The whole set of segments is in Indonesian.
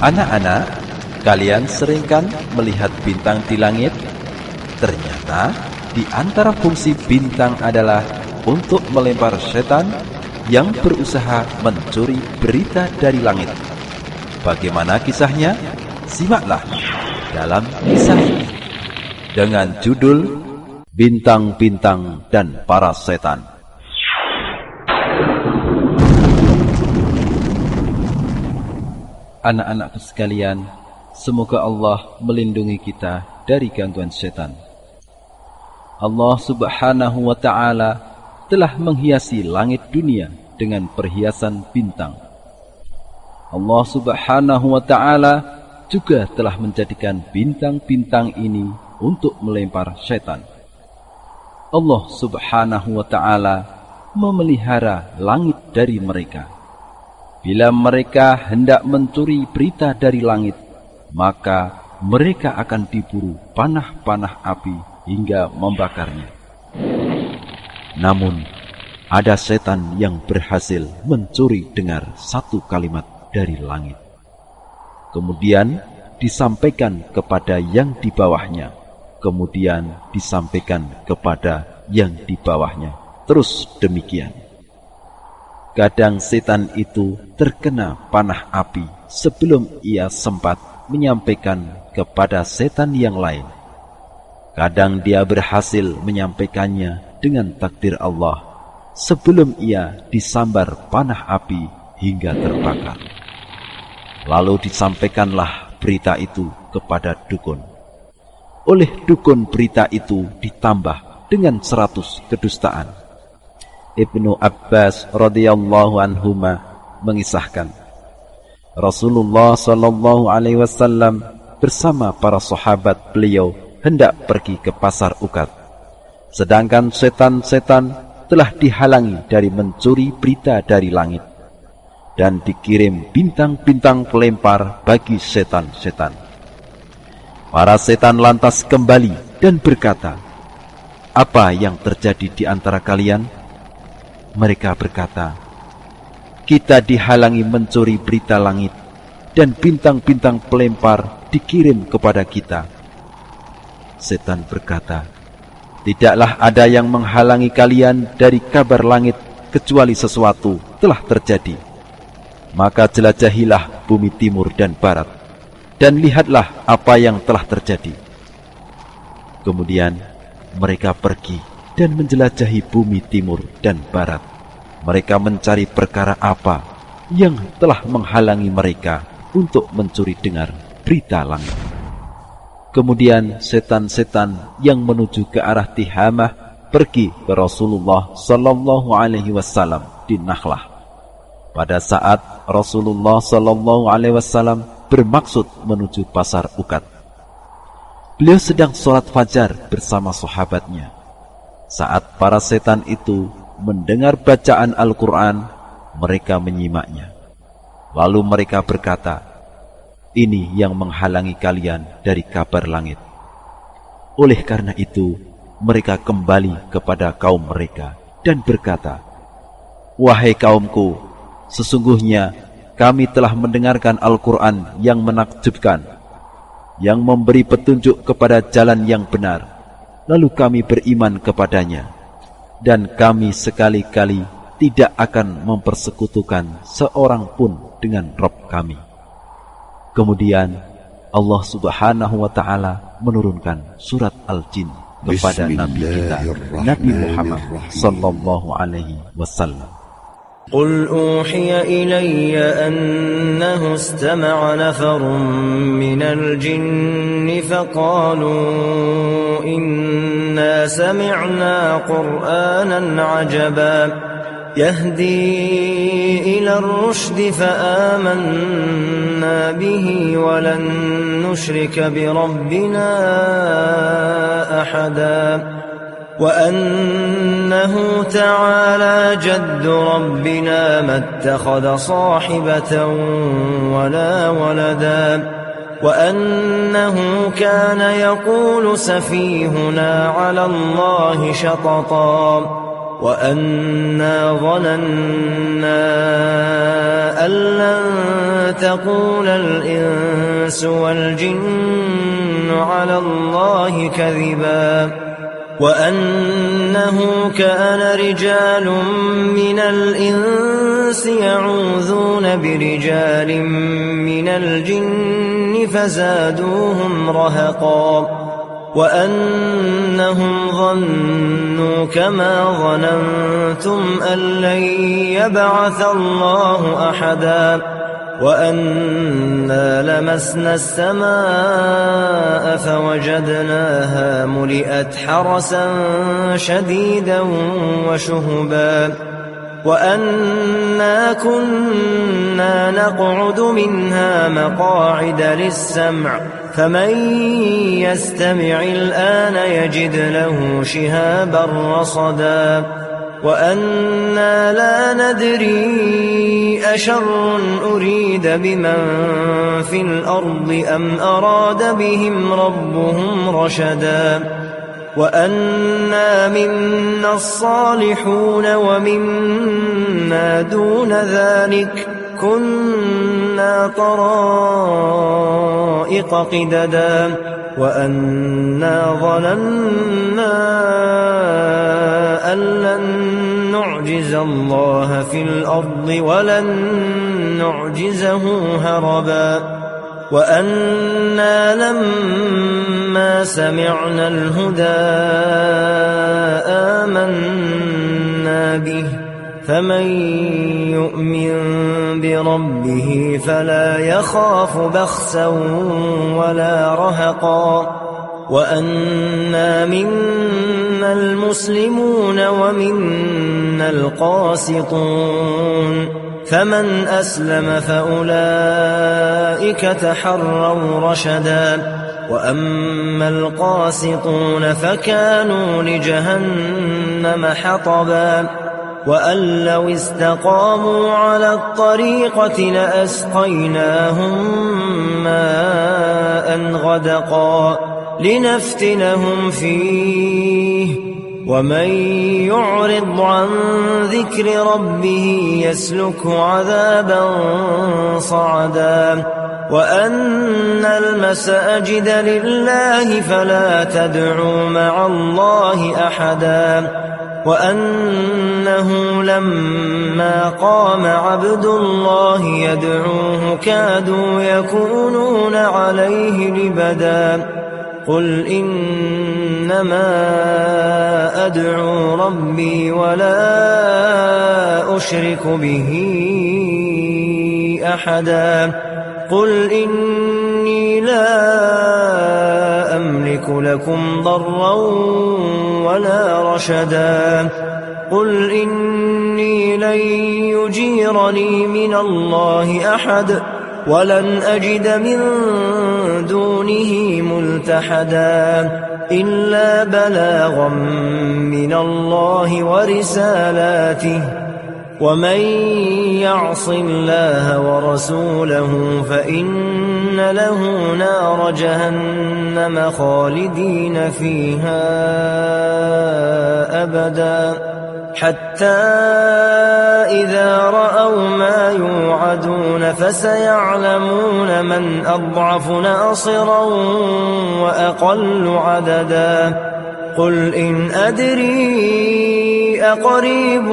Anak-anak, kalian sering kan melihat bintang di langit? Ternyata di antara fungsi bintang adalah untuk melempar setan yang berusaha mencuri berita dari langit. Bagaimana kisahnya? Simaklah dalam kisah ini dengan judul Bintang-Bintang dan Para Setan. Anak-anakku sekalian, semoga Allah melindungi kita dari gangguan setan. Allah Subhanahu wa Ta'ala telah menghiasi langit dunia dengan perhiasan bintang. Allah Subhanahu wa Ta'ala juga telah menjadikan bintang-bintang ini untuk melempar setan. Allah Subhanahu wa Ta'ala memelihara langit dari mereka. Bila mereka hendak mencuri berita dari langit, maka mereka akan diburu panah-panah api hingga membakarnya. Namun, ada setan yang berhasil mencuri dengar satu kalimat dari langit. Kemudian disampaikan kepada yang di bawahnya. Kemudian disampaikan kepada yang di bawahnya. Terus demikian. Kadang setan itu terkena panah api sebelum ia sempat menyampaikan kepada setan yang lain. Kadang dia berhasil menyampaikannya dengan takdir Allah sebelum ia disambar panah api hingga terbakar. Lalu disampaikanlah berita itu kepada dukun. Oleh dukun berita itu ditambah dengan 100 kedustaan. Ibnu Abbas radhiyallahu anhuma mengisahkan, Rasulullah sallallahu alaihi wasallam bersama para sahabat beliau hendak pergi ke pasar Uqad. Sedangkan setan-setan telah dihalangi dari mencuri berita dari langit dan dikirim bintang-bintang pelempar bagi setan-setan. Para setan lantas kembali dan berkata, "Apa yang terjadi di antara kalian?" Mereka berkata, "Kita dihalangi mencuri berita langit dan bintang-bintang pelempar dikirim kepada kita." Setan berkata, "Tidaklah ada yang menghalangi kalian dari kabar langit kecuali sesuatu telah terjadi. Maka jelajahilah bumi timur dan barat, dan lihatlah apa yang telah terjadi." Kemudian mereka pergi dan menjelajahi bumi timur dan barat. Mereka mencari perkara apa yang telah menghalangi mereka untuk mencuri dengar berita langit. Kemudian setan-setan yang menuju ke arah Tihamah pergi ke Rasulullah sallallahu alaihi wasallam di Nakhlah. Pada saat Rasulullah sallallahu alaihi wasallam bermaksud menuju pasar Uqad, beliau sedang sholat fajar bersama sahabatnya. Saat para setan itu mendengar bacaan Al-Quran, mereka menyimaknya. Lalu mereka berkata, "Ini yang menghalangi kalian dari kabar langit." Oleh karena itu, mereka kembali kepada kaum mereka dan berkata, "Wahai kaumku, sesungguhnya kami telah mendengarkan Al-Quran yang menakjubkan, yang memberi petunjuk kepada jalan yang benar. Lalu kami beriman kepadanya, dan kami sekali-kali tidak akan mempersekutukan seorang pun dengan Rabb kami." Kemudian Allah Subhanahu wa Ta'ala menurunkan surat Al-Jin kepada Nabi kita, Nabi Muhammad sallallahu alaihi wasallam. قل أوحي إلي أنه استمع نفر من الجن فقالوا إنا سمعنا قرآنا عجبا يهدي إلى الرشد فآمنا به ولن نشرك بربنا أحدا وأنه تعالى جد ربنا ما اتخذ صاحبة ولا ولدا وأنه كان يقول سفيهنا على الله شططا وأنا ظننا أن لن تقول الإنس والجن على الله كذبا وأنه كان رجال من الإنس يعوذون برجال من الجن فزادوهم رهقا وأنهم ظنوا كما ظننتم أن لن يبعث الله أحدا وأنا لمسنا السماء فوجدناها ملئت حرسا شديدا وشهبا وأنا كنا نقعد منها مقاعد للسمع فمن يستمع الآن يجد له شهابا رصدا وأنا لا ندري أشر أريد بمن في الأرض أم أراد بهم ربهم رشدا وأنا منا الصالحون ومنا دون ذلك كنا طرائق قددا وأنا ظننا أن لن نعجز الله في الأرض ولن نعجزه هربا وأنا لما سمعنا الهدى آمنا به فمن يؤمن بربه فلا يخاف بخسا ولا رهقا وأنا منا المسلمون ومنا القاسطون فمن أسلم فأولئك تحروا رشدا وأما القاسطون فكانوا لجهنم حطبا وأن لو استقاموا على الطريقة لأسقيناهم ماء غدقا لنفتنهم فيه ومن يعرض عن ذكر ربه يسلك عذابا صعدا وأن المساجد لله فلا تدعوا مع الله أحدا وأنه لما قام عبد الله يدعوه كادوا يكونون عليه لبدا قل إنما أدعو ربي ولا أشرك به أحدا قل إني لا أملك لكم ضرا ولا رشدا قل إني لن يجيرني من الله أحد ولن أجد من دونه ملتحدا إلا بلاغا من الله ورسالاته ومن يعص الله ورسوله فإن له نار جهنم خالدين فيها أبدا حتى إذا رأوا ما يوعدون فسيعلمون من أضعف ناصرا وأقل عددا قل إن أدري أقريب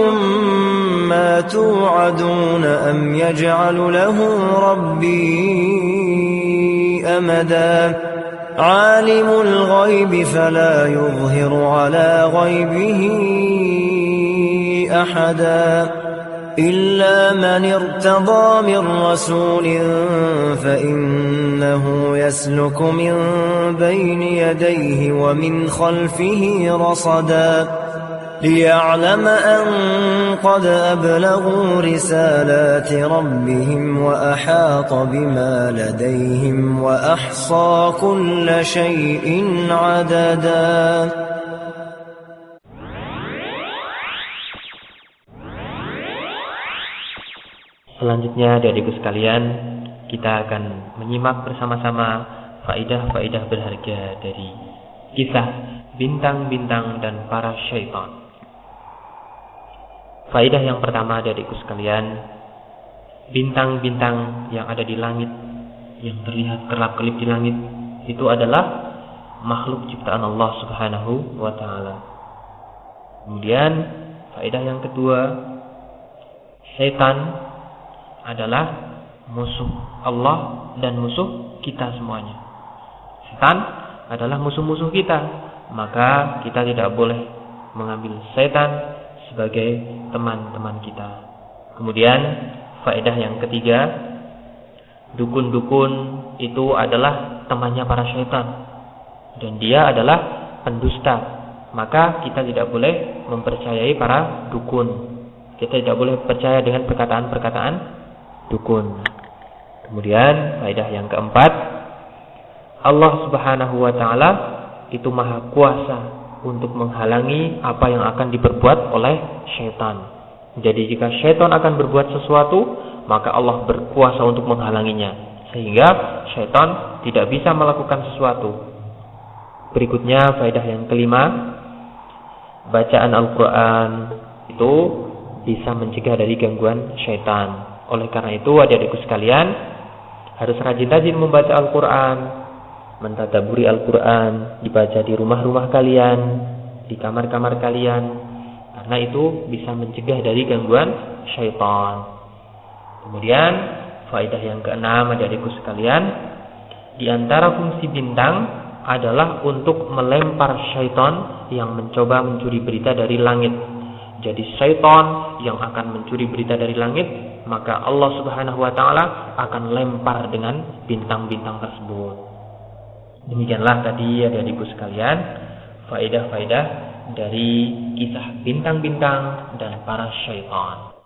ما توعدون أم يجعل له ربي أمدا عالم الغيب فلا يظهر على غيبه أحدا إلا من ارتضى من رسول فإنه يسلك من بين يديه ومن خلفه رصدا ليعلم أن قد أبلغوا رسالات ربهم وأحاط بما لديهم وأحصى كل شيء عددا. Selanjutnya adik-adikku sekalian, kita akan menyimak bersama-sama faidah-faidah berharga dari kisah bintang-bintang dan para syaitan. Faedah yang pertama adik-adikku sekalian, bintang-bintang yang ada di langit, yang terlihat kerlap-kelip di langit, itu adalah makhluk ciptaan Allah Subhanahu wa ta'ala. Kemudian faedah yang kedua, setan adalah musuh Allah dan musuh kita semuanya. Setan adalah musuh-musuh kita, maka kita tidak boleh mengambil setan sebagai teman-teman kita. Kemudian faedah yang ketiga, dukun-dukun itu adalah temannya para syaitan dan dia adalah pendusta. Maka kita tidak boleh mempercayai para dukun. Kita tidak boleh percaya dengan perkataan-perkataan dukun. Kemudian faedah yang keempat, Allah Subhanahu wa ta'ala itu maha kuasa untuk menghalangi apa yang akan diperbuat oleh syaitan. Jadi jika syaitan akan berbuat sesuatu, maka Allah berkuasa untuk menghalanginya, sehingga syaitan tidak bisa melakukan sesuatu. Berikutnya faedah yang kelima, bacaan Al-Quran itu bisa mencegah dari gangguan syaitan. Oleh karena itu adik-adikku sekalian, harus rajin-rajin membaca Al-Quran, mentadaburi Al-Quran, dibaca di rumah-rumah kalian, di kamar-kamar kalian, karena itu bisa mencegah dari gangguan syaitan. Kemudian faedah yang keenam adik-adikku sekalian, di antara fungsi bintang adalah untuk melempar syaitan yang mencoba mencuri berita dari langit. Jadi syaitan yang akan mencuri berita dari langit, maka Allah Subhanahu wa ta'ala akan lempar dengan bintang-bintang tersebut. Demikianlah tadi adik-adikku sekalian, faedah-faedah dari kisah bintang-bintang dan para syaitan.